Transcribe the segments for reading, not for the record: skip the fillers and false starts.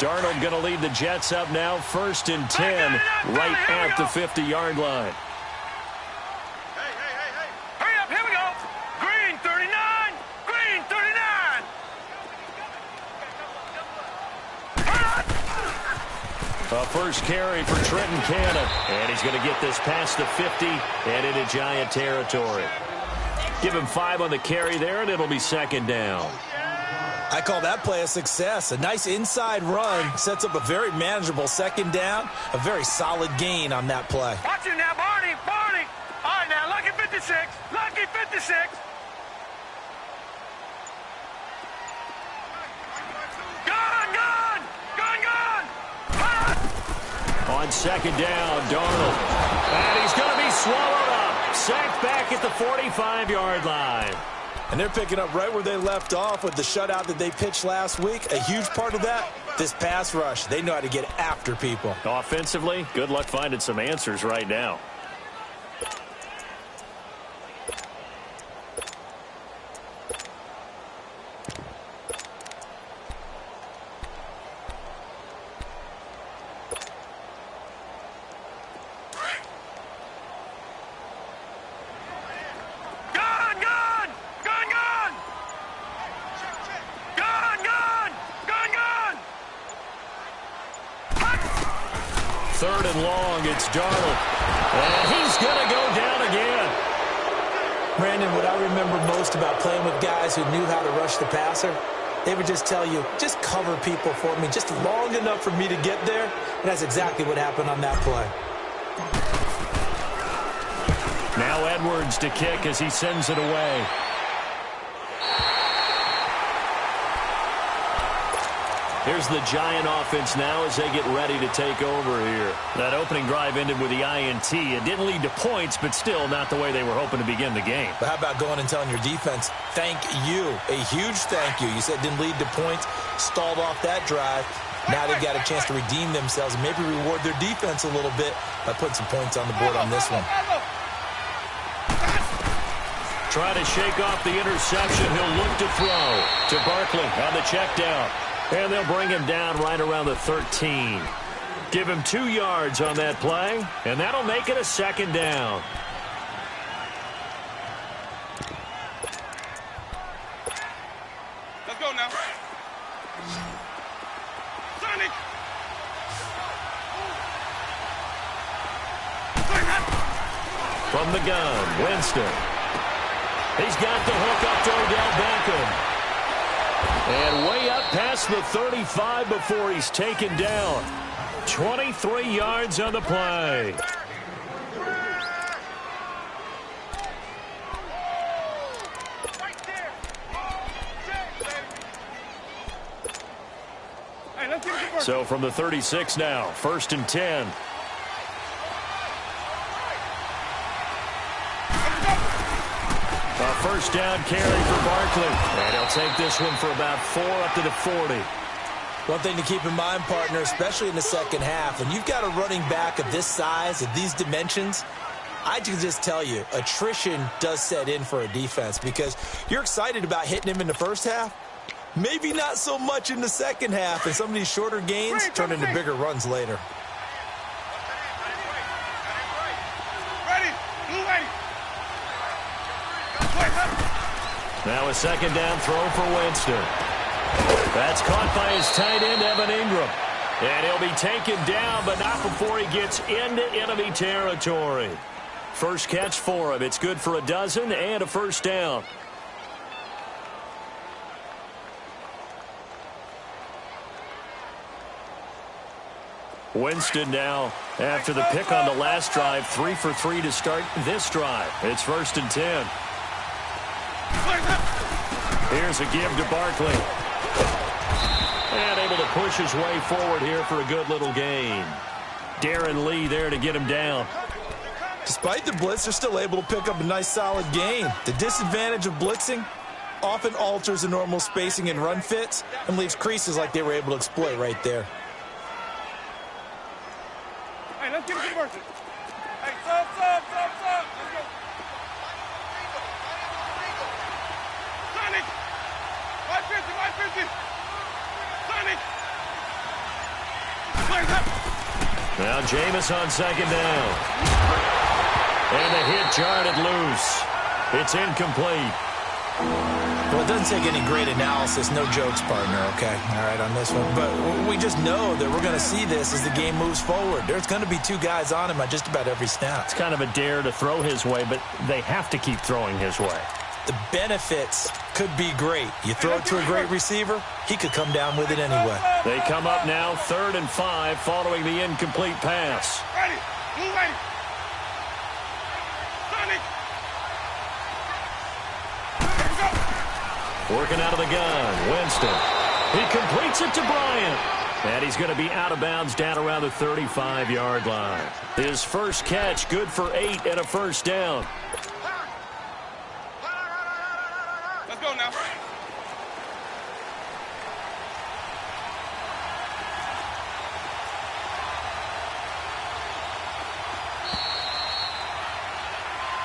Darnold going to lead the Jets up now, 1st and 10, right at the 50-yard line. Hurry up, here we go. Green 39, green 39. A first carry for Trenton Cannon, and he's going to get this past the 50 and into Giant territory. Give him 5 on the carry there, and it'll be 2nd down. I call that play a success. A nice inside run sets up a very manageable 2nd down. A very solid gain on that play. Watch him now, Barney. All right, now, lucky 56. Lucky 56. Gun. On 2nd down, Darnold. And he's going to be swallowed up. Sacked back at the 45-yard line. And they're picking up right where they left off with the shutout that they pitched last week. A huge part of that, this pass rush. They know how to get after people. Offensively, good luck finding some answers right now. Third and long, it's Darnold. And he's going to go down again. Brandon, what I remember most about playing with guys who knew how to rush the passer, they would just tell you, just cover people for me, just long enough for me to get there. And that's exactly what happened on that play. Now Edwards to kick as he sends it away. Here's the Giant offense now as they get ready to take over here. That opening drive ended with the INT. It didn't lead to points, but still not the way they were hoping to begin the game. But how about going and telling your defense, thank you, a huge thank you. You said it didn't lead to points, stalled off that drive. Now they've got a chance to redeem themselves and maybe reward their defense a little bit by putting some points on the board on this one. Trying to shake off the interception. He'll look to throw to Barkley on the check down. And they'll bring him down right around the 13. Give him 2 yards on that play, and that'll make it a 2nd down. Let's go now. Sonic. From the gun, Winston. He's got the hook up to Odell Beckham. And way up past the 35 before he's taken down. 23 yards on the play. So from the 36 now, 1st and 10. A first down carry for Barkley. And he'll take this one for about 4 up to the 40. One thing to keep in mind, partner, especially in the second half, when you've got a running back of this size, of these dimensions, I can just tell you, attrition does set in for a defense because you're excited about hitting him in the first half. Maybe not so much in the second half, and some of these shorter gains turn into bigger runs later. Now a 2nd down throw for Winston. That's caught by his tight end, Evan Ingram. And he'll be taken down, but not before he gets into enemy territory. First catch for him. It's good for a dozen and a first down. Winston now, after the pick on the last drive, 3 for 3 to start this drive. It's 1st and 10. Here's a give to Barkley. And able to push his way forward here for a good little gain. Darren Lee there to get him down. Despite the blitz, they're still able to pick up a nice solid gain. The disadvantage of blitzing often alters the normal spacing and run fits and leaves creases like they were able to exploit right there. Hey, let's get it to Mercy. Hey, sub. Let's go. Sonic. 550. Sonic. Now Jameis on second down. And the hit jarred it loose. It's incomplete. Well, it doesn't take any great analysis, no jokes, partner, okay? All right, on this one. But we just know that we're going to see this as the game moves forward. There's going to be two guys on him at just about every snap. It's kind of a dare to throw his way, but they have to keep throwing his way. The benefits could be great. You throw it to a great receiver, he could come down with it anyway. They come up now 3rd and 5 following the incomplete pass. Ready. Move ready. Sonic. Working out of the gun, Winston. He completes it to Bryant. And he's going to be out of bounds down around the 35-yard line. His first catch, good for 8 and a first down. Let's go now.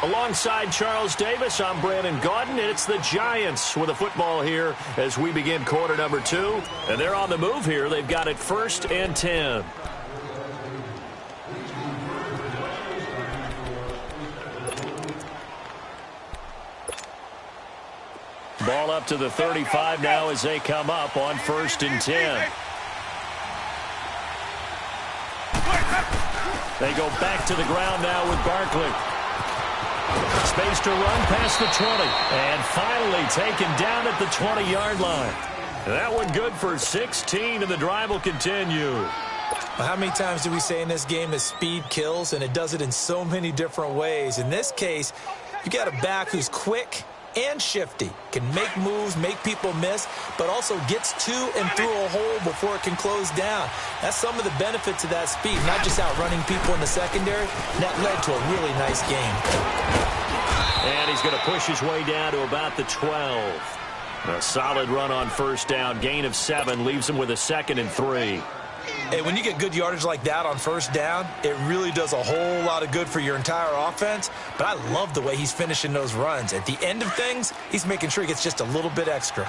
Alongside Charles Davis, I'm Brandon Gaudin, and it's the Giants with the football here as we begin quarter number 2. And they're on the move here. They've got it 1st and 10. Ball up to the 35 now as they come up on 1st and 10. They go back to the ground now with Barkley. Space to run past the 20. And finally taken down at the 20-yard line. That one good for 16, and the drive will continue. Well, how many times do we say in this game that speed kills, and it does it in so many different ways? In this case, you got a back who's quick and shifty, can make moves, make people miss, but also gets to and through a hole before it can close down. That's some of the benefits of that speed, not just outrunning people in the secondary. That led to a really nice game. And he's going to push his way down to about the 12. A solid run on first down. Gain of 7 leaves him with a 2nd and 3. Hey, when you get good yardage like that on first down, it really does a whole lot of good for your entire offense. But I love the way he's finishing those runs. At the end of things, he's making sure he gets just a little bit extra.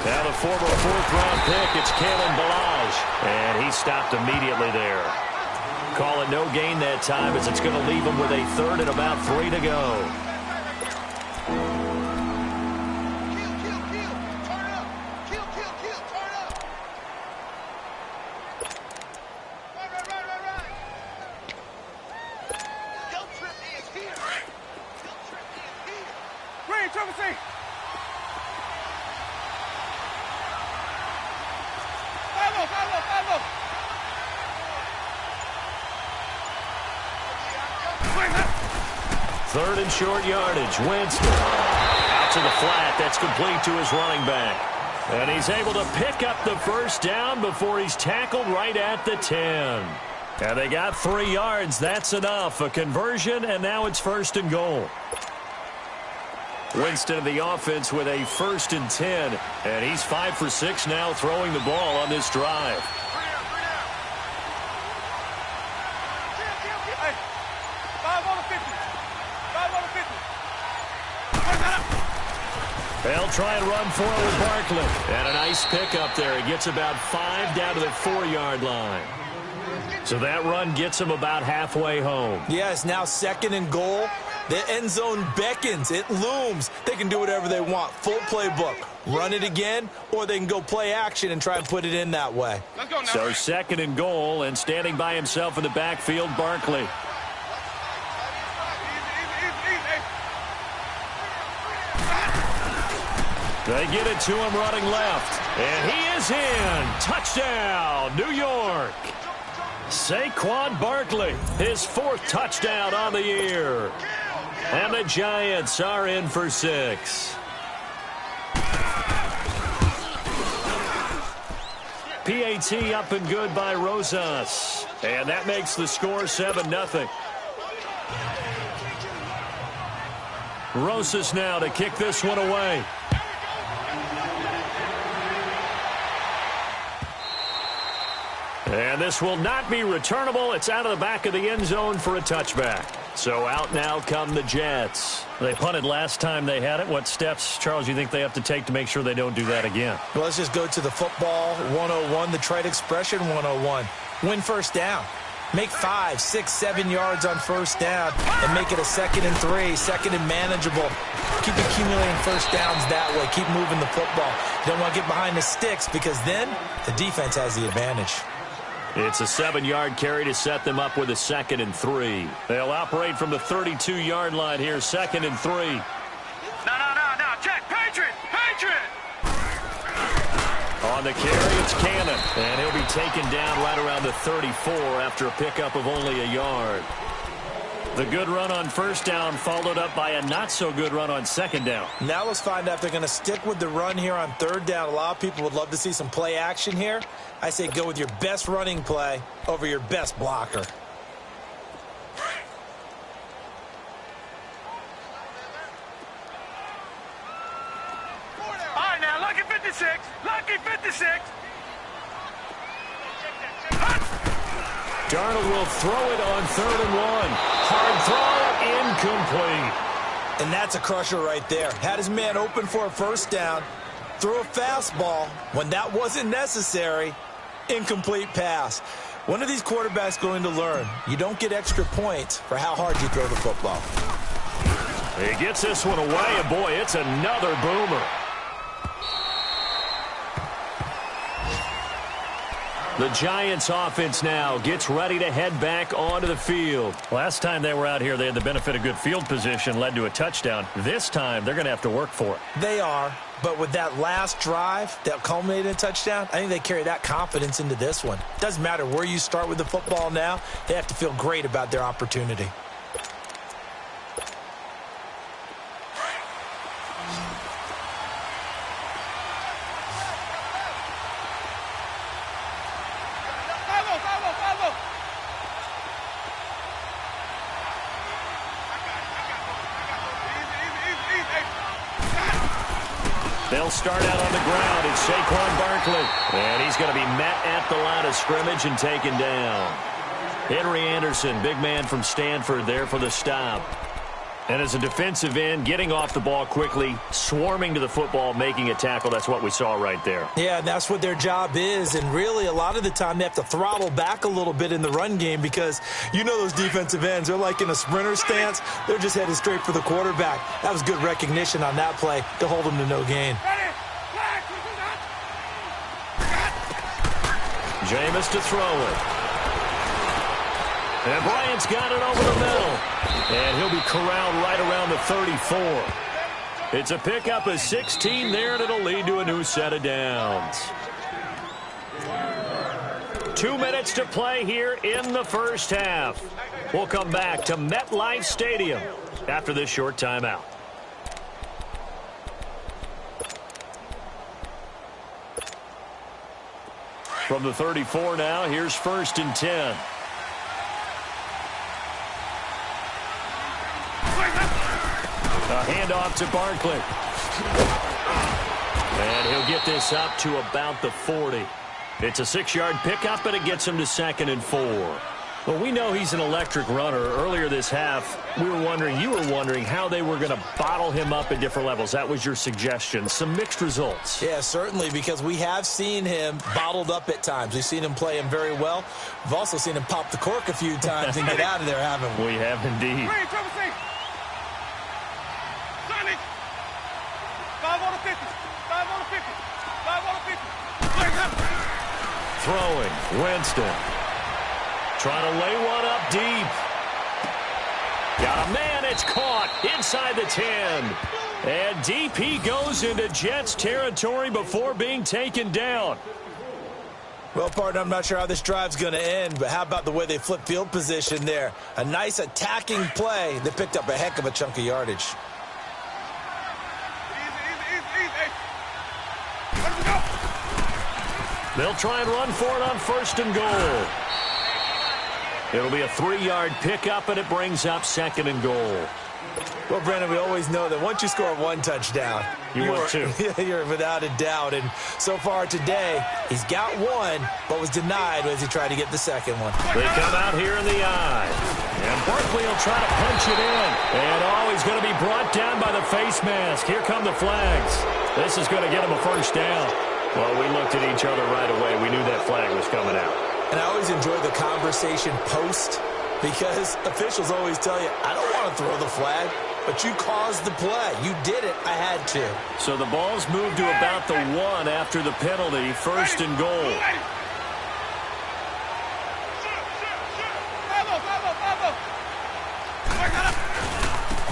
Now the former 4th-round pick, it's Kalen Ballage. And he stopped immediately there. Call it no gain that time as it's going to leave him with a 3rd and about 3 to go. Third and short yardage. Winston out to the flat. That's complete to his running back. And he's able to pick up the first down before he's tackled right at the 10. And they got 3 yards. That's enough. A conversion, and now it's 1st and goal. Winston of the offense with a 1st and 10. And he's 5 for 6 now throwing the ball on this drive. They'll try and run for it with Barkley. And a nice pickup there. He gets about 5 down to the 4-yard line. So that run gets him about halfway home. Yeah, it's now 2nd and goal. The end zone beckons. It looms. They can do whatever they want. Full playbook. Run it again, or they can go play action and try and put it in that way. Let's go now. So 2nd and goal, and standing by himself in the backfield, Barkley. They get it to him running left. And he is in. Touchdown, New York. Saquon Barkley, his 4th touchdown on the year. And the Giants are in for 6. PAT up and good by Rosas. And that makes the score 7-0. Rosas now to kick this one away. And this will not be returnable. It's out of the back of the end zone for a touchback. So out now come the Jets. They punted last time they had it. What steps, Charles, you think they have to take to make sure they don't do that again? Well, let's just go to the football 101, the trade expression 101. Win first down. Make 5, 6, 7 yards on first down and make it a 2nd and 3, 2nd and manageable. Keep accumulating first downs that way. Keep moving the football. You don't want to get behind the sticks because then the defense has the advantage. It's a 7-yard carry to set them up with a 2nd and 3. They'll operate from the 32-yard line here, 2nd and 3. No. Check. Patriot. On the carry, it's Cannon. And he'll be taken down right around the 34 after a pickup of only a yard. The good run on first down followed up by a not-so-good run on second down. Now let's find out if they're going to stick with the run here on third down. A lot of people would love to see some play action here. I say go with your best running play over your best blocker. All right, now, lucky 56. Lucky 56. Darnold will throw it on 3rd and 1. Hard throw, incomplete. And that's a crusher right there. Had his man open for a first down, threw a fastball when that wasn't necessary, incomplete pass. One of these quarterbacks going to learn, you don't get extra points for how hard you throw the football. He gets this one away, and boy, it's another boomer. The Giants offense now gets ready to head back onto the field. Last time they were out here, they had the benefit of good field position, led to a touchdown. This time, they're going to have to work for it. They are, but with that last drive that culminated in a touchdown, I think they carry that confidence into this one. Doesn't matter where you start with the football now, they have to feel great about their opportunity. They'll start out on the ground. It's Saquon Barkley. And he's going to be met at the line of scrimmage and taken down. Henry Anderson, big man from Stanford, there for the stop. And as a defensive end, getting off the ball quickly, swarming to the football, making a tackle. That's what we saw right there. Yeah, and that's what their job is. And really, a lot of the time, they have to throttle back a little bit in the run game because you know those defensive ends, they're like in a sprinter stance. They're just headed straight for the quarterback. That was good recognition on that play to hold them to no gain. Jameis to throw it. And Bryant's got it over the middle. And he'll be corralled right around the 34. It's a pickup of 16 there, and it'll lead to a new set of downs. 2 minutes to play here in the first half. We'll come back to MetLife Stadium after this short timeout. From the 34 now, here's 1st and 10. A handoff to Barkley. And he'll get this up to about the 40. It's a 6-yard pickup, but it gets him to 2nd and 4. Well, we know he's an electric runner. Earlier this half, you were wondering how they were going to bottle him up at different levels. That was your suggestion. Some mixed results. Yeah, certainly, because we have seen him bottled up at times. We've seen him play him very well. We've also seen him pop the cork a few times and get out of there, haven't we? We have indeed. Throwing, Winston. Trying to lay one up deep. Got a man, it's caught inside the 10. And deep he goes into Jets territory before being taken down. Well, partner, I'm not sure how this drive's going to end, but how about the way they flip field position there? A nice attacking play that picked up a heck of a chunk of yardage. They'll try and run for it on 1st and goal. It'll be a 3-yard pickup, and it brings up 2nd and goal. Well, Brandon, we always know that once you score one touchdown, you're without a doubt. And so far today, he's got one, but was denied as he tried to get the second one. They come out here in the eye. And Barkley will try to punch it in. And he's going to be brought down by the face mask. Here come the flags. This is going to get him a first down. Well, we looked at each other right away. We knew that flag was coming out. And I always enjoy the conversation post because officials always tell you, I don't want to throw the flag. But you caused the play. You did it. I had to. So the ball's moved to about the 1 after the penalty. First and goal.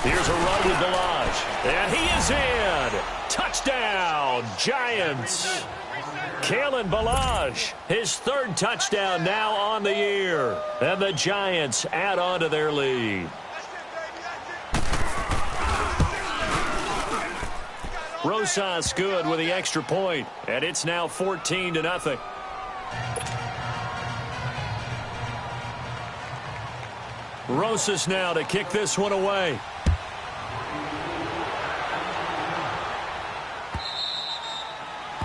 Here's a run with Ballage. And he is in. Touchdown, Giants. Kalen Ballage, his 3rd touchdown now on the year. And the Giants add on to their lead. Rosas good with the extra point, and it's now 14-0. Rosas now to kick this one away.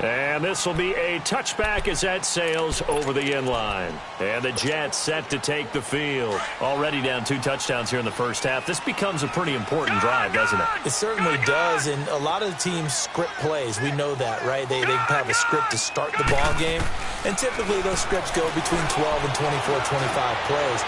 And this will be a touchback as that sails over the end line. And the Jets set to take the field. Already down 2 touchdowns here in the first half. This becomes a pretty important drive, doesn't it? It certainly does, and a lot of the teams script plays. We know that, right? They have a script to start the ball game, and typically those scripts go between 12 and 24, 25 plays.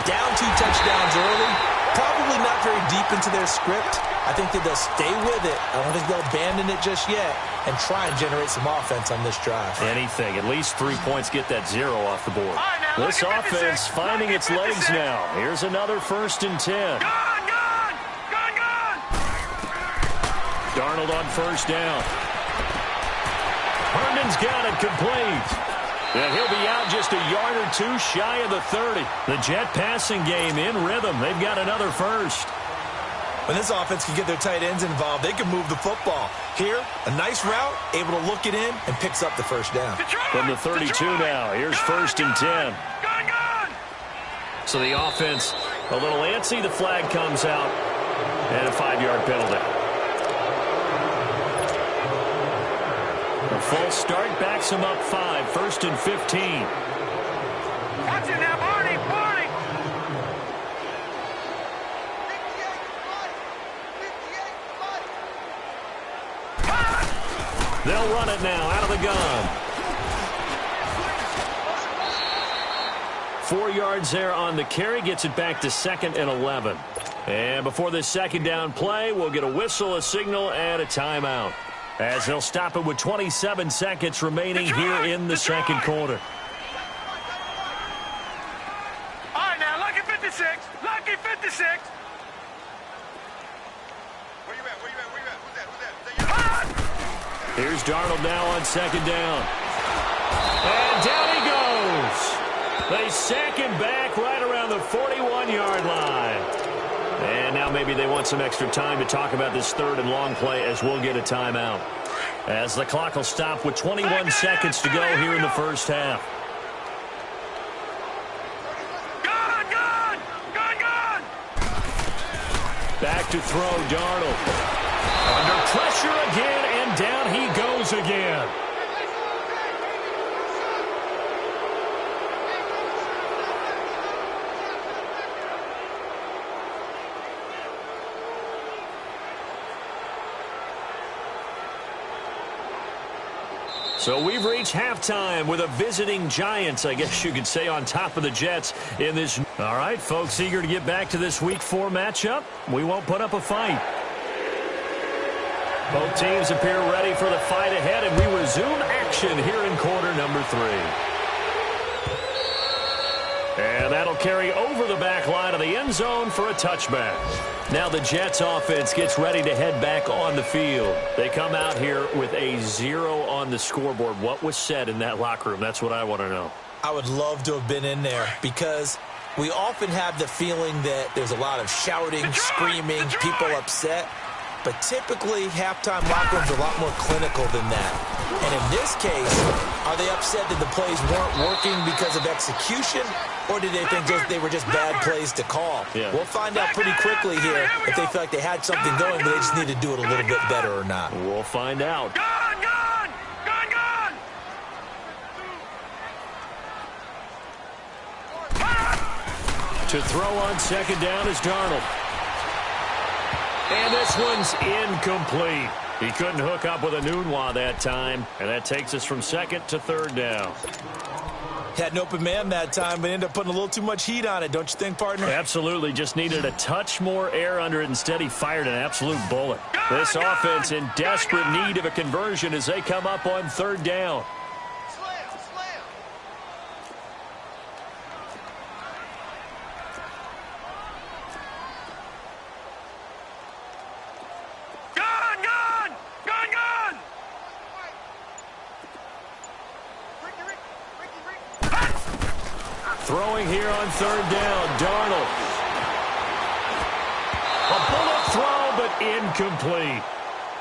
Down 2 touchdowns early, probably not very deep into their script. I think that they'll stay with it. I don't think they'll abandon it just yet and try and generate some offense on this drive. Anything. At least 3 points, get that 0 off the board. This offense finding its legs now. Here's another 1st and 10. Darnold on 1st down. Herndon's got it complete. And he'll be out just a yard or 2 shy of the 30. The Jet passing game in rhythm. They've got another 1st. When this offense can get their tight ends involved, they can move the football. Here, a nice route, able to look it in, and picks up the 1st down. From the 32 now, here's 1st and 10. So the offense a little antsy. The flag comes out, and a 5-yard penalty. A false start backs him up 5, 1st and 15. Watch it now, Barney, Barney. They'll run it now out of the gun. 4 yards there on the carry. Gets it back to 2nd and 11. And before this 2nd down play, we'll get a whistle, a signal, and a timeout. As they'll stop it with 27 seconds remaining here in the 2nd quarter. All right, now, lucky 56. Lucky 56. Where you at? Where you at? Where you at? Who's that? Who's that? Here's Darnold now on 2nd down. And down he goes. They sack him back right around the 41-yard line. And now maybe they want some extra time to talk about this 3rd and long play as we'll get a timeout. As the clock will stop with 21 seconds to go here in the first half. Gun! Back to throw, Darnold. Under pressure again, and down he goes again. So we've reached halftime with a visiting Giants, I guess you could say, on top of the Jets in this. All right, folks, eager to get back to this Week 4 matchup. We won't put up a fight. Both teams appear ready for the fight ahead, and we resume action here in quarter number 3. And that'll carry over the back line of the end zone for a touchback. Now the Jets offense gets ready to head back on the field. They come out here with a 0 on the scoreboard. What was said in that locker room? That's what I want to know. I would love to have been in there because we often have the feeling that there's a lot of shouting, screaming, people upset. But typically, halftime locker rooms are a lot more clinical than that. And in this case, are they upset that the plays weren't working because of execution, or did they think they were just bad plays to call? Yeah. We'll find out pretty quickly here if they feel like they had something going, but they just need to do it a little bit better or not. We'll find out. Gone, gone! Gone, gone! To throw on second down is Darnold. And this one's incomplete. He couldn't hook up with Enunwa that time, and that takes us from second to third down. Had an open man that time, but ended up putting a little too much heat on it, don't you think, partner? Absolutely. Just needed a touch more air under it. Instead, he fired an absolute bullet. This offense in desperate need of a conversion as they come up on third down. Gone, gone! Gone, gone! Throwing here on third down, Darnold. A bullet throw, but incomplete.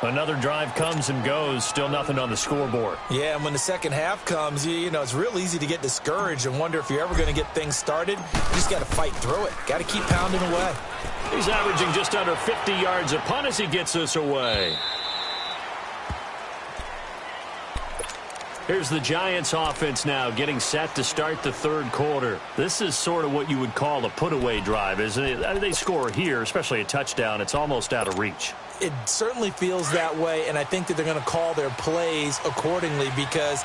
Another drive comes and goes, still nothing on the scoreboard. Yeah, and when the second half comes, you know, it's real easy to get discouraged and wonder if you're ever going to get things started. You just got to fight through it. Got to keep pounding away. He's averaging just under 50 yards a punt as he gets this away. Here's the Giants offense now getting set to start the third quarter. This is sort of what you would call a put-away drive, isn't it? They score here, especially a touchdown. It's almost out of reach. It certainly feels that way, and I think that they're going to call their plays accordingly because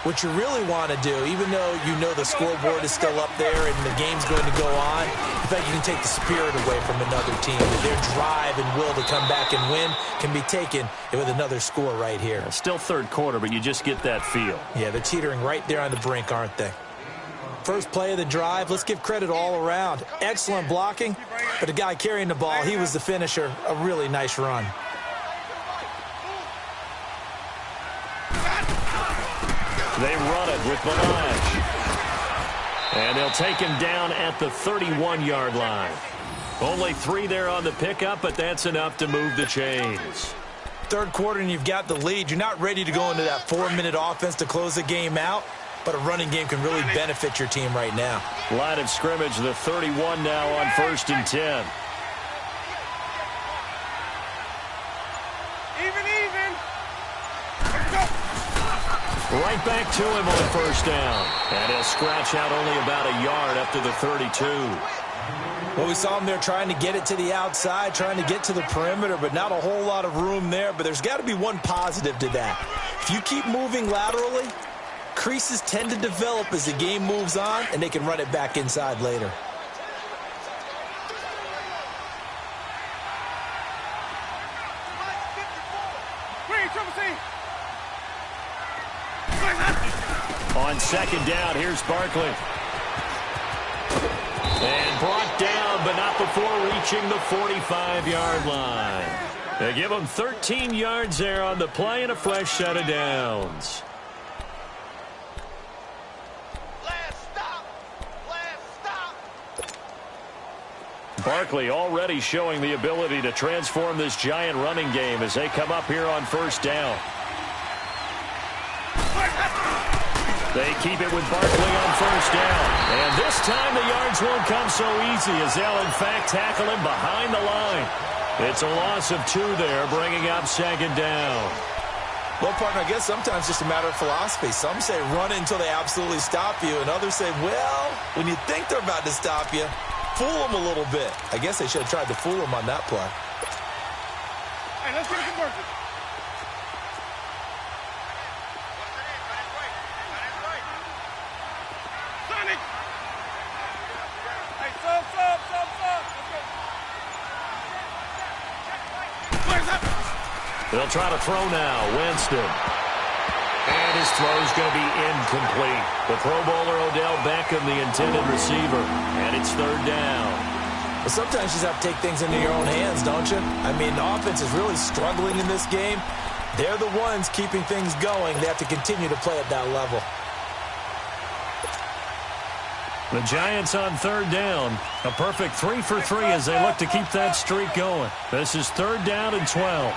what you really want to do, even though you know the scoreboard is still up there and the game's going to go on, in fact, you can take the spirit away from another team. That their drive and will to come back and win can be taken with another score right here. Still third quarter, but you just get that feel. Yeah, they're teetering right there on the brink, aren't they? First play of the drive, let's give credit all around. Excellent blocking, but the guy carrying the ball, he was the finisher. A really nice run. They run it with Balash. And they'll take him down at the 31-yard line. Only 3 there on the pickup, but that's enough to move the chains. Third quarter and you've got the lead. You're not ready to go into that 4-minute offense to close the game out, but a running game can really benefit your team right now. Line of scrimmage, the 31 now on 1st and 10. Right back to him on first down. And he'll scratch out only about a yard up to the 32. Well, we saw him there trying to get it to the outside, trying to get to the perimeter, but not a whole lot of room there. But there's got to be one positive to that. If you keep moving laterally, creases tend to develop as the game moves on, and they can run it back inside later. On second down, here's Barkley. And brought down, but not before reaching the 45-yard line. They give him 13 yards there on the play and a fresh set of downs. Barkley already showing the ability to transform this Giant running game as they come up here on first down. They keep it with Barkley on first down. And this time the yards won't come so easy as they'll, in fact, tackle him behind the line. It's a loss of 2 there, bringing up second down. Well, partner, I guess sometimes it's just a matter of philosophy. Some say run until they absolutely stop you, and others say, well, when you think they're about to stop you, fool them a little bit. I guess they should have tried to fool them on that play. Hey, let's get it converted. They'll try to throw now. Winston. And his throw's going to be incomplete. The Pro Bowler Odell Beckham, the intended receiver. And it's third down. Well, sometimes you just have to take things into your own hands, don't you? I mean, the offense is really struggling in this game. They're the ones keeping things going. They have to continue to play at that level. The Giants on third down. A perfect 3 for 3 as they look to keep that streak going. This is third down and 12.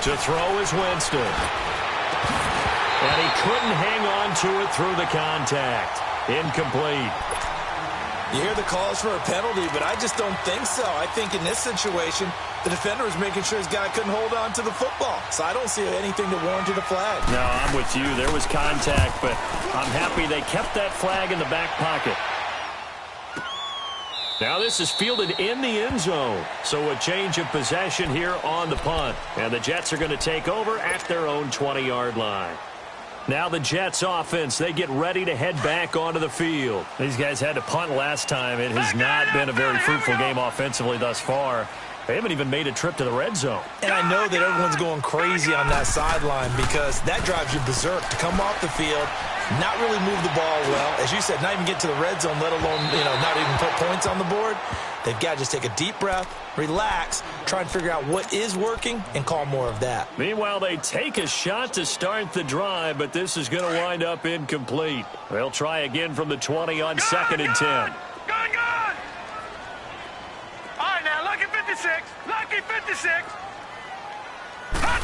To throw is Winston. And he couldn't hang on to it through the contact. Incomplete. You hear the calls for a penalty, but I just don't think so. I think in this situation, the defender was making sure his guy couldn't hold on to the football. So I don't see anything to warrant a flag. No, I'm with you. There was contact, but I'm happy they kept that flag in the back pocket. Now this is fielded in the end zone. So a change of possession here on the punt. And the Jets are going to take over at their own 20-yard line. Now the Jets offense, they get ready to head back onto the field. These guys had to punt last time. It has not been a very fruitful game offensively thus far. They haven't even made a trip to the red zone. And I know that everyone's going crazy on that sideline because that drives you berserk to come off the field, not really move the ball well. As you said, not even get to the red zone, let alone, not even put points on the board. They've got to just take a deep breath, relax, try and figure out what is working, and call more of that. Meanwhile, they take a shot to start the drive, but this is going to wind up incomplete. They'll try again from the 20 on 2nd and 10. Gone! All right, now, lucky 56. Lucky 56. Hut!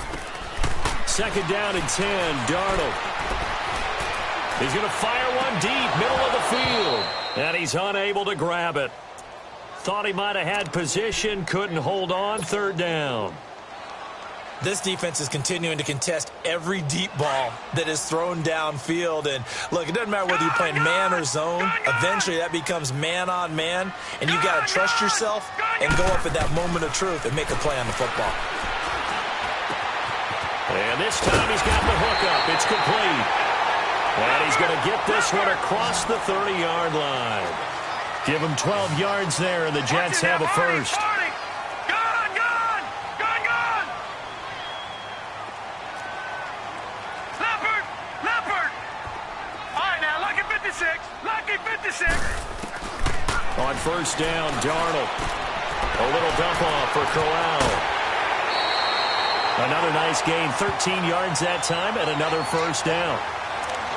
2nd down and 10, Darnold. He's going to fire one deep, middle of the field. And he's unable to grab it. Thought he might have had position, couldn't hold on, 3rd down. This defense is continuing to contest every deep ball that is thrown downfield. And, look, it doesn't matter whether you're playing man or zone. Eventually, that becomes man-on-man, and you've got to trust yourself and go up at that moment of truth and make a play on the football. And this time he's got the hook up. It's complete. And he's going to get this one across the 30-yard line. Give him 12 yards there, and the Jets have a first. Gone! Leopard! All right, now, lucky 56. Lucky 56. On 1st down, Darnold. A little dump off for Corral. Another nice gain, 13 yards that time, and another 1st down.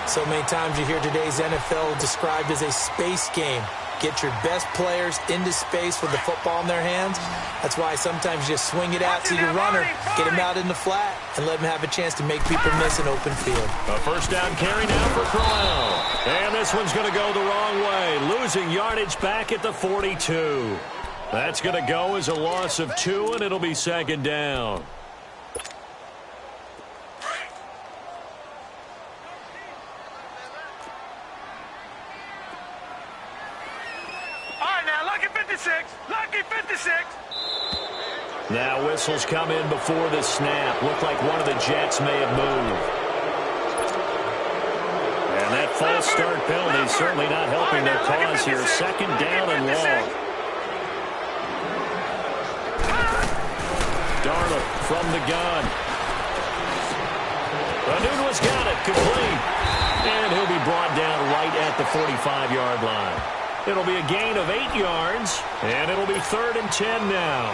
So many times you hear today's NFL described as a space game. Get your best players into space with the football in their hands. That's why sometimes you just swing it out to your runner, get him out in the flat, and let him have a chance to make people miss an open field. A 1st down carry now for Corral. And this one's going to go the wrong way, losing yardage back at the 42. That's going to go as a loss of 2, and it'll be 2nd down. Lucky 56. Now whistles come in before the snap. Looked like one of the Jets may have moved. And that false start penalty is certainly not helping their cause here. 2nd down and long. Darnold from the gun. Anuno's got it, complete. And he'll be brought down right at the 45-yard line. It'll be a gain of 8 yards, and it'll be 3rd and 10 now.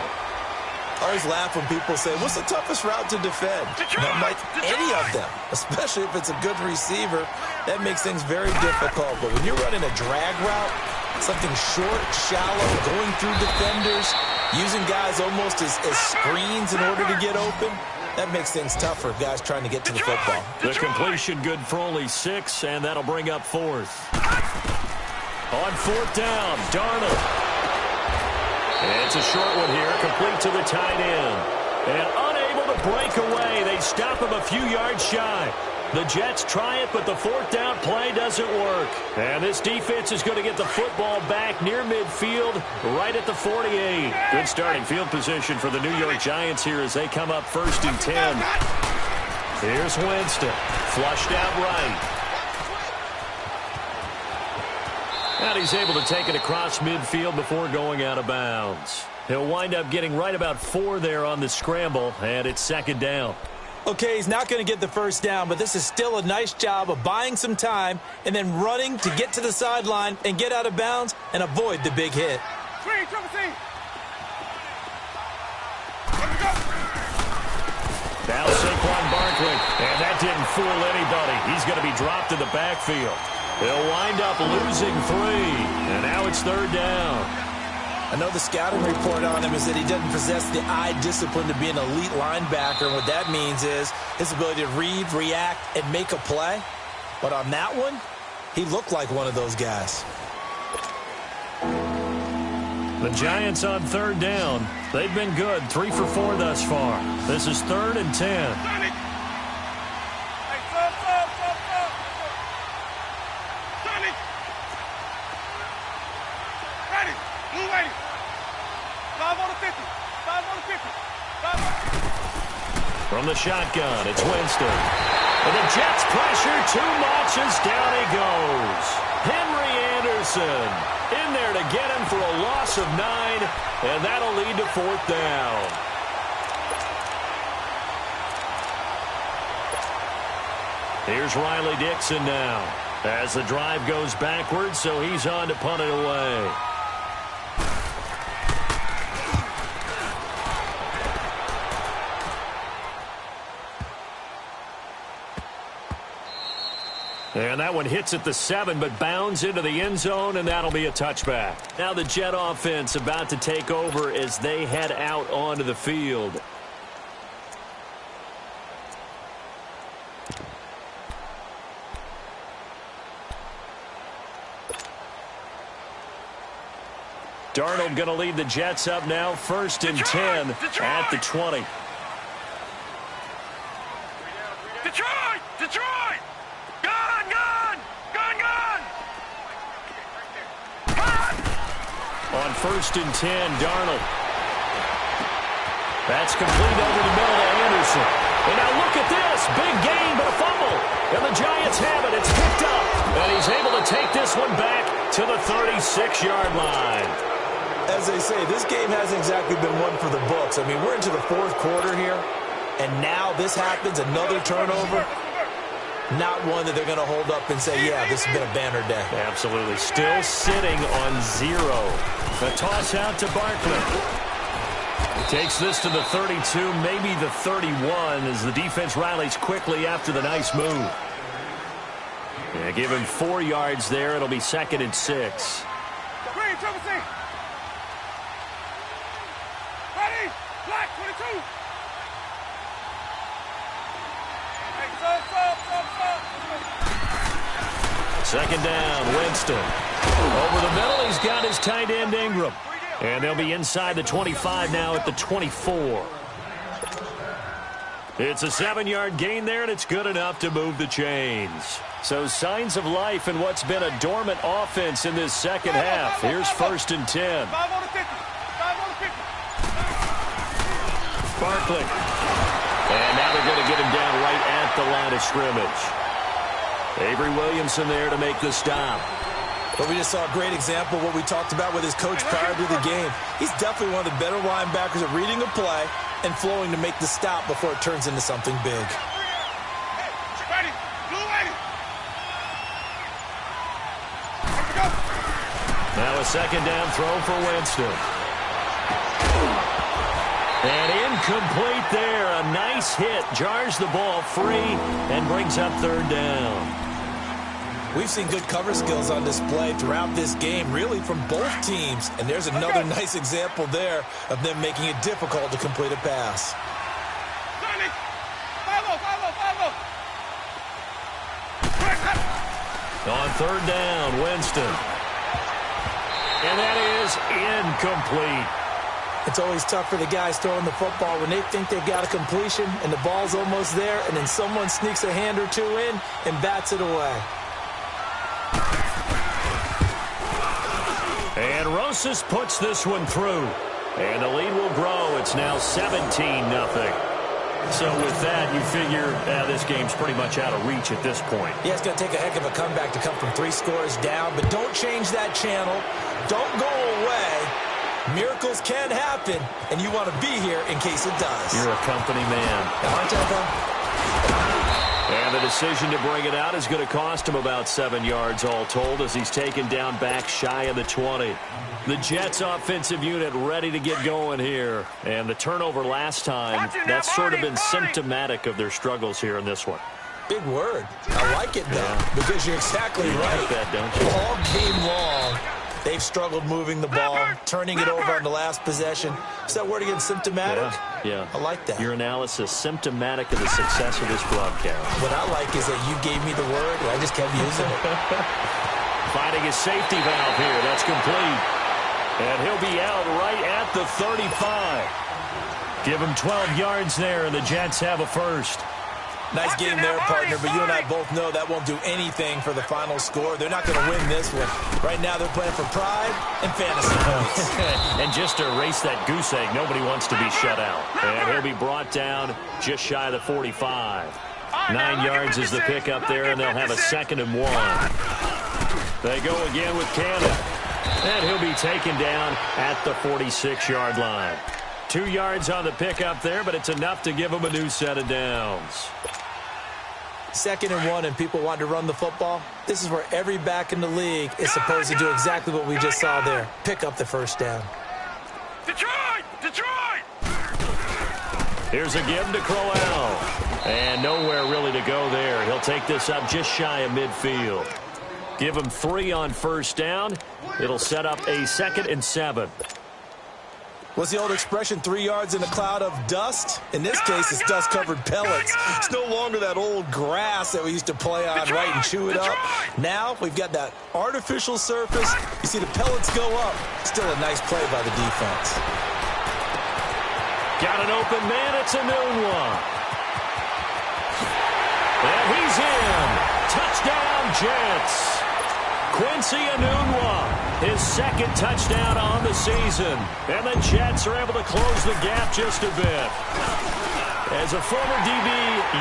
I always laugh when people say, what's the toughest route to defend? I'm like, any of them, especially if it's a good receiver. That makes things very difficult. But when you're running a drag route, something short, shallow, going through defenders, using guys almost as screens in order to get open, that makes things tougher, guys trying to get to the football. The completion good for only 6, and that'll bring up 4th. On 4th down, Darnold. And it's a short one here, complete to the tight end. And unable to break away. They stop him a few yards shy. The Jets try it, but the 4th down play doesn't work. And this defense is going to get the football back near midfield, right at the 48. Good starting field position for the New York Giants here as they come up 1st and 10. Here's Winston, flushed out right. And he's able to take it across midfield before going out of bounds. He'll wind up getting right about 4 there on the scramble, and it's 2nd down. Okay, he's not going to get the 1st down, but this is still a nice job of buying some time and then running to get to the sideline and get out of bounds and avoid the big hit. Now Saquon Barkley, and that didn't fool anybody. He's going to be dropped in the backfield. They'll wind up losing 3, and now it's 3rd down. I know the scouting report on him is that he doesn't possess the eye discipline to be an elite linebacker. And what that means is his ability to read, react, and make a play. But on that one, he looked like one of those guys. The Giants on third down. They've been good, 3 for 4 thus far. This is 3rd and 10. From the shotgun, it's Winston. And the Jets pressure too much as down he goes. Henry Anderson in there to get him for a loss of 9, and that'll lead to 4th down. Here's Riley Dixon now as the drive goes backwards, so he's on to punt it away. And that one hits at the 7, but bounds into the end zone, and that'll be a touchback. Now the Jet offense about to take over as they head out onto the field. Darnold going to lead the Jets up now, 1st and 10 at the 20. Detroit! On 1st and 10, Darnold. That's complete over the middle to Anderson. And now look at this. Big gain, but a fumble. And the Giants have it. It's picked up. And he's able to take this one back to the 36-yard line. As they say, this game hasn't exactly been one for the books. I mean, we're into the 4th quarter here. And now this happens, another turnover. Not one that they're going to hold up and say, yeah, this has been a banner day. Absolutely. Still sitting on 0. A toss out to Barkley. He takes this to the 32, maybe the 31, as the defense rallies quickly after the nice move. Yeah, give him 4 yards there. It'll be 2nd and 6. Green, triple C. Ready? Black, 22. Second down, Winston. Over the middle, he's got his tight end, Ingram. And they'll be inside the 25 now at the 24. It's a 7-yard gain there, and it's good enough to move the chains. So signs of life in what's been a dormant offense in this second half. Here's 1st and 10. Barkley. And now they're going to get him down right at the line of scrimmage. Avery Williamson there to make the stop. But we just saw a great example of what we talked about with his coach prior to the game. He's definitely one of the better linebackers at reading a play and flowing to make the stop before it turns into something big. Now a second down throw for Winston. And incomplete there. A nice hit. Jars the ball free and brings up 3rd down. We've seen good cover skills on display throughout this game, really from both teams. And there's another nice example there of them making it difficult to complete a pass. On 3rd down, Winston. And that is incomplete. It's always tough for the guys throwing the football when they think they've got a completion and the ball's almost there, and then someone sneaks a hand or two in and bats it away. And Rosas puts this one through. And the lead will grow. It's now 17-0. So with that, you figure this game's pretty much out of reach at this point. Yeah, it's going to take a heck of a comeback to come from 3 scores down, but don't change that channel. Don't go away. Miracles can happen, and you want to be here in case it does. You're a company man. Aren't I, though? And the decision to bring it out is going to cost him about 7 yards all told as he's taken down back shy of the 20. The Jets offensive unit ready to get going here. And the turnover last time, that's sort of been symptomatic of their struggles here in this one. Big word. I like it, though, because you're exactly right. Like that, don't you? All game long, They've struggled moving the ball, turning it over on the last possession. Is that word again, symptomatic? Yeah. I like that. Your analysis, symptomatic of the success of this broadcast. What I like is that you gave me the word, and I just kept using it. Finding his safety valve here. That's complete. And he'll be out right at the 35. Give him 12 yards there, and the Jets have a first. Nice game there, partner, but you and I both know that won't do anything for the final score. They're not going to win this one. Right now, they're playing for pride and fantasy points. And just to erase that goose egg, nobody wants to be shut out. And he'll be brought down just shy of the 45. 9 yards is the pickup there, and they'll have a 2nd and 1. They go again with Cannon. And he'll be taken down at the 46-yard line. 2 yards on the pickup there, but it's enough to give him a new set of downs. 2nd and 1, and people want to run the football. This is where every back in the league is supposed to do exactly what we just saw there. Pick up the first down. Detroit! Detroit! Here's a give to Crowell. And nowhere really to go there. He'll take this up just shy of midfield. Give him 3 on first down. It'll set up a 2nd and 7. What's the old expression, 3 yards in a cloud of dust? In this case, it's dust-covered pellets. It's no longer that old grass that we used to play on, right, and chew it up. Now, we've got that artificial surface. You see the pellets go up. Still a nice play by the defense. Got an open man. It's a new one. And he's in. Touchdown, Jets. Quincy Enunwa, his 2nd touchdown on the season. And the Jets are able to close the gap just a bit. As a former DB,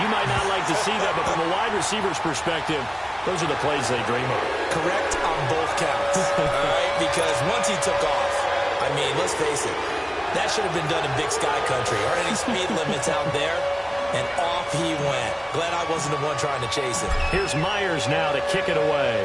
you might not like to see that, but from a wide receiver's perspective, those are the plays they dream of. Correct on both counts, all right? Because once he took off, I mean, let's face it, that should have been done in Big Sky Country. Aren't any speed limits out there? And off he went. Glad I wasn't the one trying to chase it. Here's Myers now to kick it away.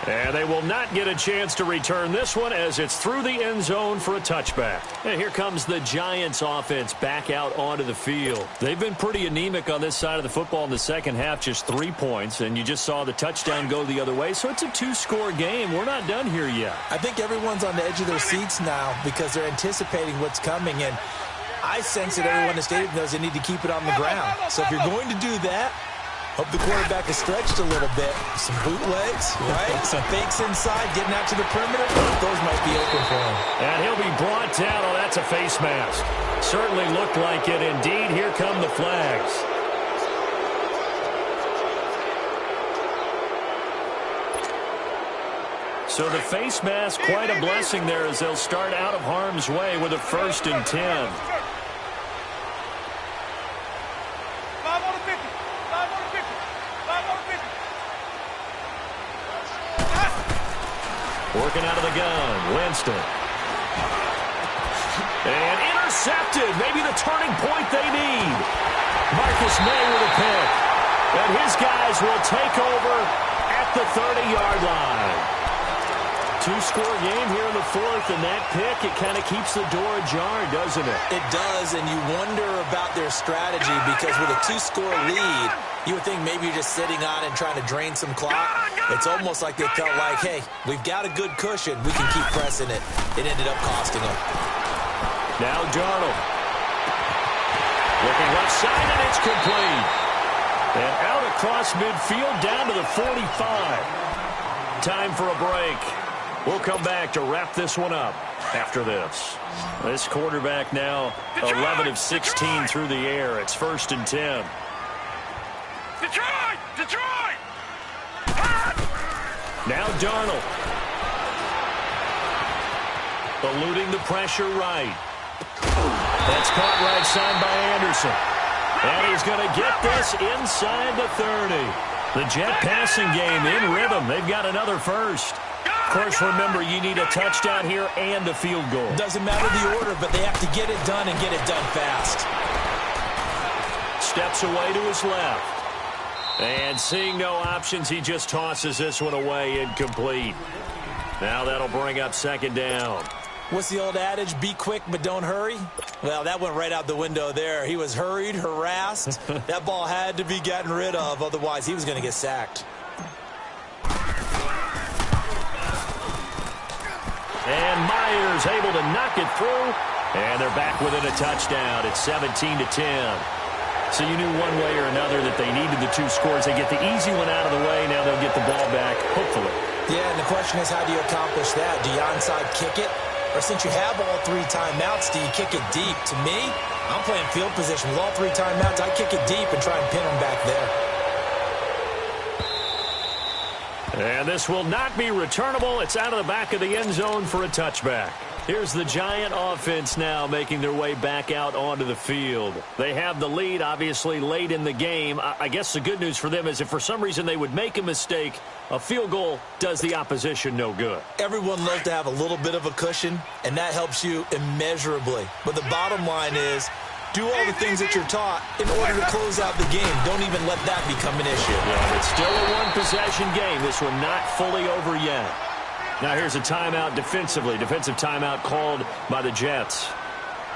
And they will not get a chance to return this one as it's through the end zone for a touchback. And here comes the Giants offense back out onto the field. They've been pretty anemic on this side of the football in the second half, just 3 points, and you just saw the touchdown go the other way. So it's a 2-score game. We're not done here yet. I think everyone's on the edge of their seats now because they're anticipating what's coming, and I sense that everyone in the stadium knows they need to keep it on the ground. So if you're going to do that, hope the quarterback is stretched a little bit. Some bootlegs, right? Some fakes inside, getting out to the perimeter. Those might be open for him. And he'll be brought down. Oh, that's a face mask. Certainly looked like it. Indeed, here come the flags. So the face mask, quite a blessing there as they'll start out of harm's way with a 1st and 10. Working out of the gun, Winston. And intercepted, maybe the turning point they need. Marcus May with a pick. And his guys will take over at the 30-yard line. 2-score game here in the 4th, and that pick, it kind of keeps the door ajar, doesn't it? It does, and you wonder about their strategy because with a 2-score lead, you would think maybe you're just sitting on it and trying to drain some clock. It's almost like they felt like, hey, we've got a good cushion. We can keep pressing it. It ended up costing them. Now Darnold. Looking left side, and it's complete. And out across midfield, down to the 45. Time for a break. We'll come back to wrap this one up after this. This quarterback now 11 of 16 through the air. It's 1st and 10. Detroit! Detroit! Now Darnold. Eluding the pressure right. That's caught right side by Anderson. And he's going to get this inside the 30. The Jet passing game in rhythm. They've got another first. Of course, remember, you need a touchdown here and a field goal. Doesn't matter the order, but they have to get it done and get it done fast. Steps away to his left. And seeing no options, he just tosses this one away incomplete. Now that'll bring up 2nd down. What's the old adage? Be quick, but don't hurry? Well, that went right out the window there. He was hurried, harassed. That ball had to be gotten rid of, otherwise he was going to get sacked. And Myers able to knock it through. And they're back within a touchdown. It's 17-10. So you knew one way or another that they needed the 2 scores. They get the easy one out of the way. Now they'll get the ball back, hopefully. Yeah, and the question is, how do you accomplish that? Do you onside kick it? Or since you have all 3 timeouts, do you kick it deep? To me, I'm playing field position. With all 3 timeouts, I kick it deep and try and pin them back there. And this will not be returnable. It's out of the back of the end zone for a touchback. Here's the Giant offense now making their way back out onto the field. They have the lead, obviously, late in the game. I guess the good news for them is if for some reason they would make a mistake, a field goal does the opposition no good. Everyone loves to have a little bit of a cushion, and that helps you immeasurably. But the bottom line is, do all the things that you're taught in order to close out the game. Don't even let that become an issue. Yeah, it's still a one-possession game. This one not fully over yet. Now here's a timeout defensively. Defensive timeout called by the Jets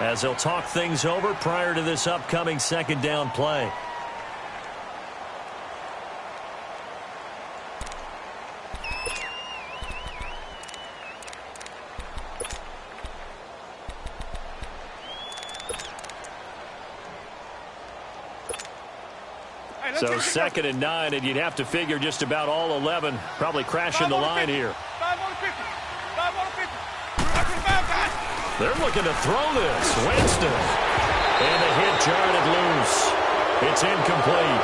as they'll talk things over prior to this upcoming second down play. So 2nd and 9, and you'd have to figure just about all 11 probably crashing the line here. They're looking to throw this. Winston. And the hit jarred it loose. It's incomplete.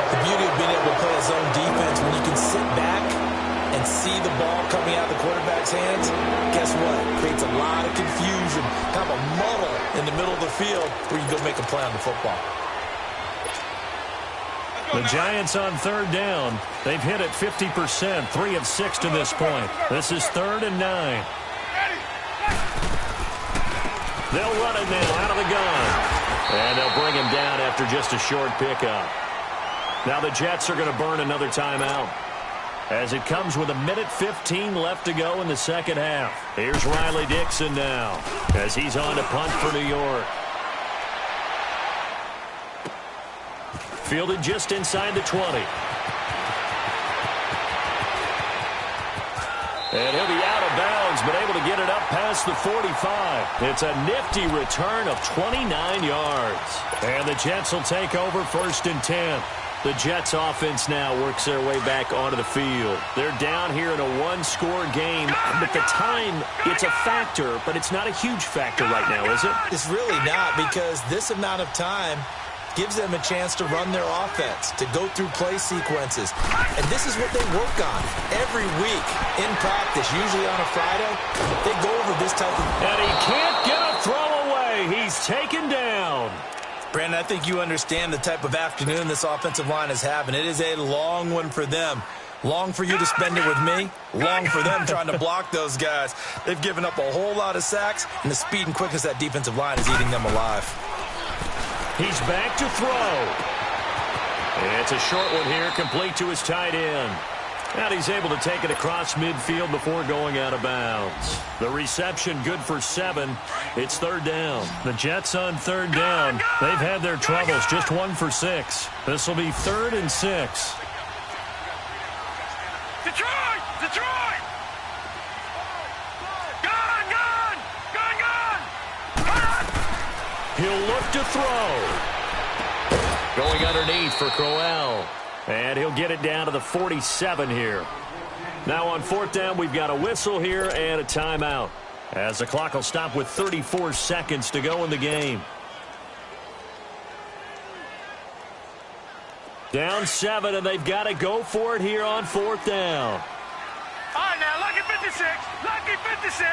The beauty of being able to play a zone defense, when you can sit back and see the ball coming out of the quarterback's hands, guess what? It creates a lot of confusion, kind of a muddle in the middle of the field where you go make a play on the football. The Giants on 3rd down. They've hit it 50%, 3 of 6 to this point. This is 3rd and 9. They'll run it now out of the gun. And they'll bring him down after just a short pickup. Now the Jets are going to burn another timeout as it comes with 1:15 left to go in the second half. Here's Riley Dixon now as he's on to punt for New York. Fielded just inside the 20. And he'll be out of bounds, but able to get it up past the 45. It's a nifty return of 29 yards. And the Jets will take over 1st and 10. The Jets offense now works their way back onto the field. They're down here in a one-score game, but the time, it's a factor, but it's not a huge factor right now, is it? It's really not, because this amount of time gives them a chance to run their offense, to go through play sequences. And this is what they work on every week in practice, usually on a Friday. They go over this type of... And he can't get a throw away. He's taken down. Brandon, I think you understand the type of afternoon this offensive line is having. It is a long one for them. Long for you to spend it with me. Long for them trying to block those guys. They've given up a whole lot of sacks, and the speed and quickness of that defensive line is eating them alive. He's back to throw. It's a short one here, complete to his tight end. And he's able to take it across midfield before going out of bounds. The reception good for 7. It's 3rd down. The Jets on 3rd down. They've had their troubles, just 1 for 6. This will be 3rd and 6. Detroit! Detroit! Gun! Gun! Gun! Gun! He'll look to throw. Going underneath for Crowell. And he'll get it down to the 47 here. Now on 4th down, we've got a whistle here and a timeout, as the clock will stop with 34 seconds to go in the game. Down 7, and they've got to go for it here on 4th down. All right, now, lucky 56. Lucky 56.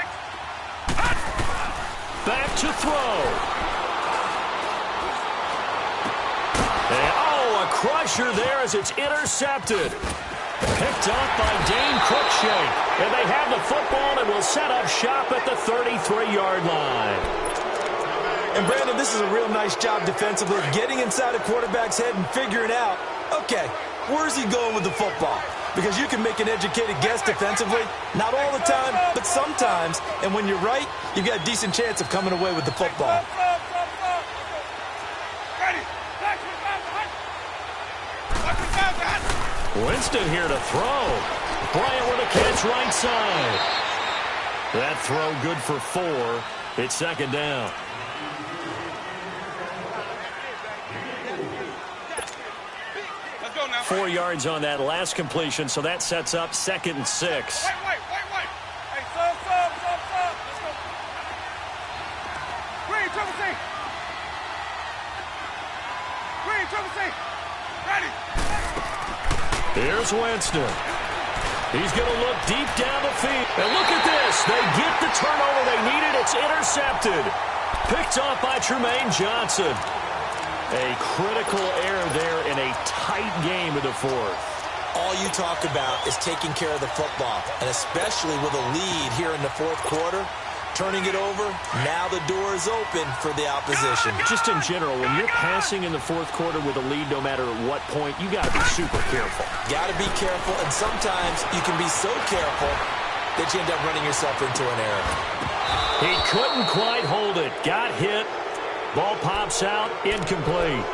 Back to throw. And, oh, a crusher there as it's intercepted. Picked off by Dane Cruikshank. And they have the football and will set up shop at the 33-yard line. And, Brandon, this is a real nice job defensively, getting inside a quarterback's head and figuring out, okay, where's he going with the football? because you can make an educated guess defensively. Not all the time, but sometimes. And when you're right, you've got a decent chance of coming away with the football. Winston here to throw. Bryant with a catch right side. That throw good for 4. It's second down. Let's go now. 4 yards on that last completion, so that sets up 2nd and 6. Wait. Hey, sub. Let's go. Green, triple C. Ready. Here's Winston. He's going to look deep down the field. And look at this. They get the turnover they needed. It's intercepted. Picked off by Trumaine Johnson. A critical error there in a tight game of the 4th. All you talk about is taking care of the football, and especially with a lead here in the 4th quarter. Turning it over, now the door is open for the opposition. Just in general, when you're passing in the 4th quarter with a lead, no matter at what point, you got to be super careful. Got to be careful, and sometimes you can be so careful that you end up running yourself into an error. He couldn't quite hold it. Got hit. Ball pops out. Incomplete.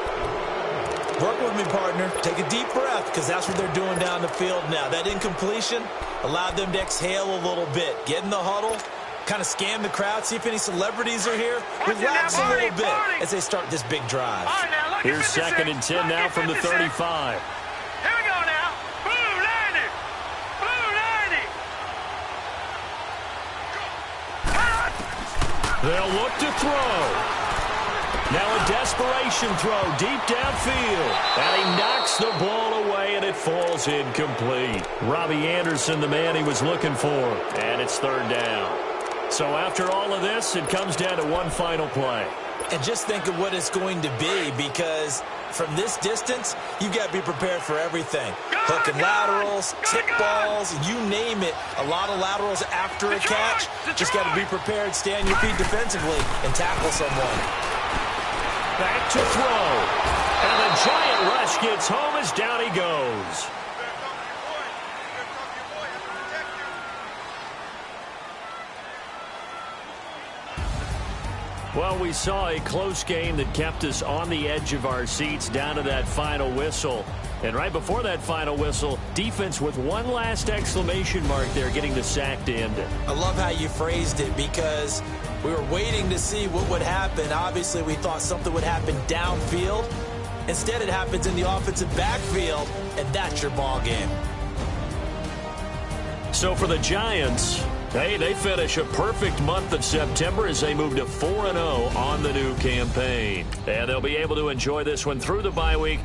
Work with me, partner. Take a deep breath, because that's what they're doing down the field now. That incompletion allowed them to exhale a little bit. Get in the huddle. Kind of scan the crowd, see if any celebrities are here. Relax a little bit as they start this big drive. Here's 2nd and 10 now from the 35. Here we go now. Blue 90. They'll look to throw. Now a desperation throw deep downfield. And he knocks the ball away, and it falls incomplete. Robbie Anderson, the man he was looking for. And it's 3rd down. So after all of this, it comes down to one final play. And just think of what it's going to be, because from this distance, you've got to be prepared for everything. Hook and laterals, tip balls, you name it. A lot of laterals after a catch. Just got to be prepared, stay on your feet defensively, and tackle someone. Back to throw. And the giant rush gets home as down he goes. Well, we saw a close game that kept us on the edge of our seats down to that final whistle. And right before that final whistle, defense with one last exclamation mark there, getting the sack to end it. I love how you phrased it, because we were waiting to see what would happen. Obviously, we thought something would happen downfield. Instead, it happens in the offensive backfield, and that's your ball game. So for the Giants, hey, they finish a perfect month of September as they move to 4-0 on the new campaign. And they'll be able to enjoy this one through the bye week.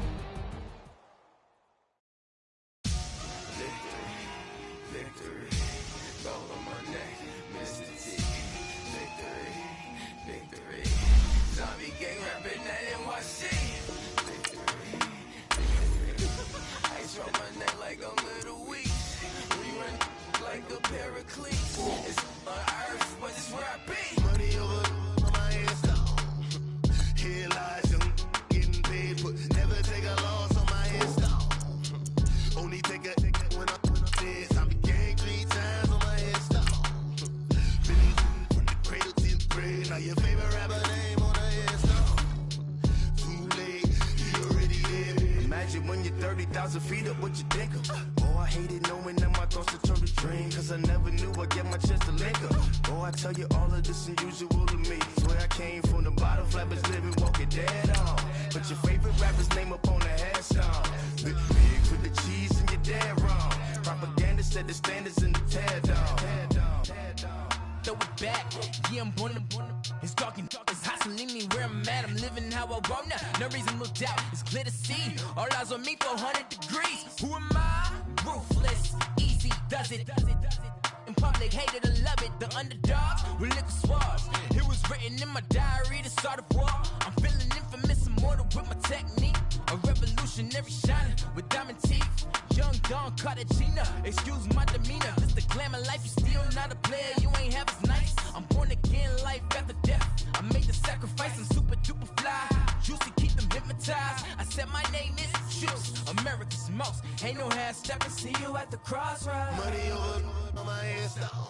America's most. Ain't no half stepping, see you at the crossroads. Money over on my install.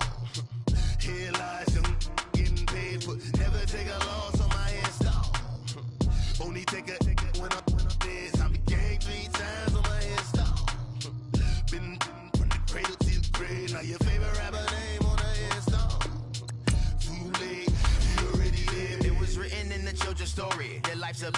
Here lies them getting paid for. Never take a loss on my install. Only take a when I'm dead. I be gang 3 times on my install. Been from the cradle to the grave. Now your favorite rapper name on the install. Too late, you already lived. It was written in the children's story. Their life's a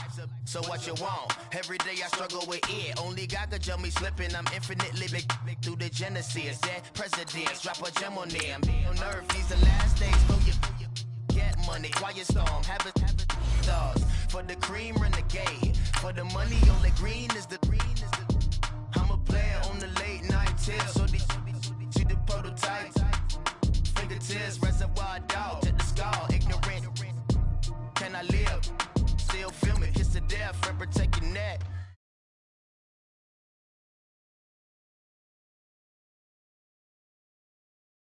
so what you want. Every day I struggle with it. Only God could jump me slipping. I'm infinitely big through the genesis. Dead presidents, drop a gem on them. On earth, these the last days. So you get money, quiet storm, have it stars. For the cream, renegade. For the money, only green is the I'm a player on the late night tips. So these see the prototype. Fingertips, reservoir dog, check the skull, ignorant. Can I live? Still film it, kiss to death, and protect your neck.